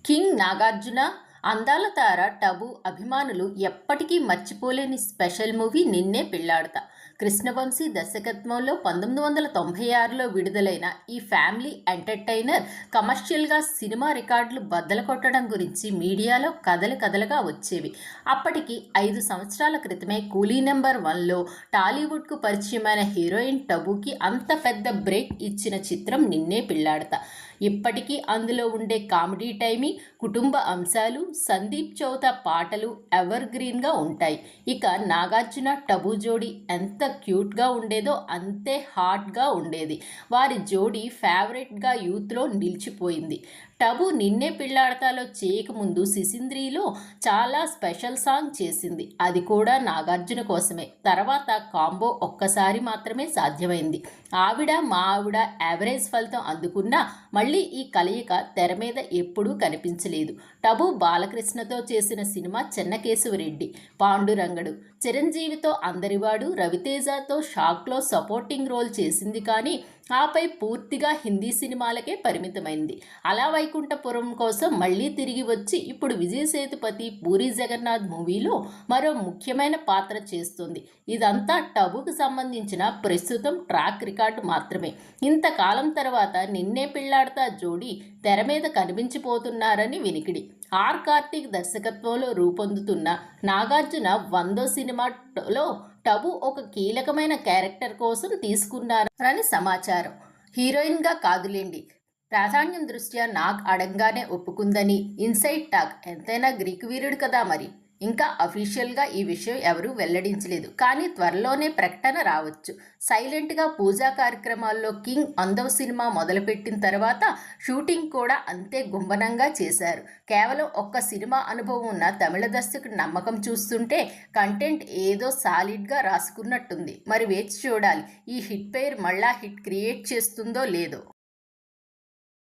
King Nagarjuna, అందాల తార టబు అభిమానులు ఎప్పటికీ మర్చిపోలేని స్పెషల్ మూవీ నిన్నే పెళ్లాడతా. కృష్ణవంశీ దర్శకత్వంలో 1996లో విడుదలైన ఈ ఫ్యామిలీ ఎంటర్టైనర్ కమర్షియల్గా సినిమా రికార్డులు బద్దలు కొట్టడం గురించి మీడియాలో కథలుగా వచ్చేవి. అప్పటికి 5 సంవత్సరాల క్రితమే కూలీ నెంబర్ 1లో టాలీవుడ్కు పరిచయమైన హీరోయిన్ టబుకి అంత పెద్ద బ్రేక్ ఇచ్చిన చిత్రం నిన్నే పెళ్లాడతా. ఇప్పటికీ అందులో ఉండే కామెడీ టైమింగ్, కుటుంబ అంశాలు, సందీప్ చౌత పాటలు ఎవర్ గ్రీన్గా ఉంటాయి. ఇక నాగార్జున టబు జోడీ ఎంత క్యూట్గా ఉండేదో అంతే హాట్గా ఉండేది. వారి జోడీ ఫేవరెట్గా యూత్లో నిలిచిపోయింది. టబు నిన్నే పెళ్లాడతాలో చేయకముందు సిసింద్రీలో చాలా స్పెషల్ సాంగ్ చేసింది. అది కూడా నాగార్జున కోసమే. తర్వాత కాంబో ఒక్కసారి మాత్రమే సాధ్యమైంది. ఆవిడ మా ఆవిడ యావరేజ్ ఫలితం అందుకున్నా మళ్ళీ ఈ కలయిక తెర మీద ఎప్పుడూ కనిపించలేదు. టబు బాలకృష్ణతో చేసిన సినిమా చెన్నకేశవరెడ్డి, పాండురంగడు, చిరంజీవితో అందరివాడు, రవితేజతో షాక్లో సపోర్టింగ్ రోల్ చేసింది. కానీ ఆపై పూర్తిగా హిందీ సినిమాలకే పరిమితమైంది. అలా వైకుంఠపురం కోసం మళ్ళీ తిరిగి వచ్చి ఇప్పుడు విజయ్ సేతుపతి, పూరి జగన్నాథ్ మూవీలో మరో ముఖ్యమైన పాత్ర చేస్తుంది. ఇదంతా టబుకు సంబంధించిన ప్రస్తుతం ట్రాక్ రికార్డు మాత్రమే. ఇంతకాలం తర్వాత నిన్నే పెళ్లాడతా జోడీ తెర మీద కనిపించిపోతున్నారని వినికిడి. ఆర్ కార్తీక్ దర్శకత్వంలో రూపొందుతున్న నాగార్జున 100వ సినిమాలో టబు ఒక కీలకమైన క్యారెక్టర్ కోసం తీసుకున్నారని సమాచారం. హీరోయిన్గా కాదులేండి, ప్రాధాన్యం దృష్ట్యా నాగ్ అడగగానే ఒప్పుకుందని ఇన్సైడ్ టాక్. ఎంతైనా గ్రీకు వీరుడు కదా మరి. ఇంకా అఫీషియల్గా ఈ విషయం ఎవరూ వెల్లడించలేదు. కానీ త్వరలోనే ప్రకటన రావచ్చు. సైలెంట్గా పూజా కార్యక్రమాల్లో కింగ్ 100వ సినిమా మొదలుపెట్టిన తర్వాత షూటింగ్ కూడా అంతే గుంభనంగా చేశారు. కేవలం ఒక్క సినిమా అనుభవం ఉన్న తమిళ దర్శకుడి నమ్మకం చూస్తుంటే కంటెంట్ ఏదో సాలిడ్గా రాసుకున్నట్టుంది. మరి వేచి చూడాలి, ఈ హిట్ పేరు మళ్ళా హిట్ క్రియేట్ చేస్తుందో లేదో.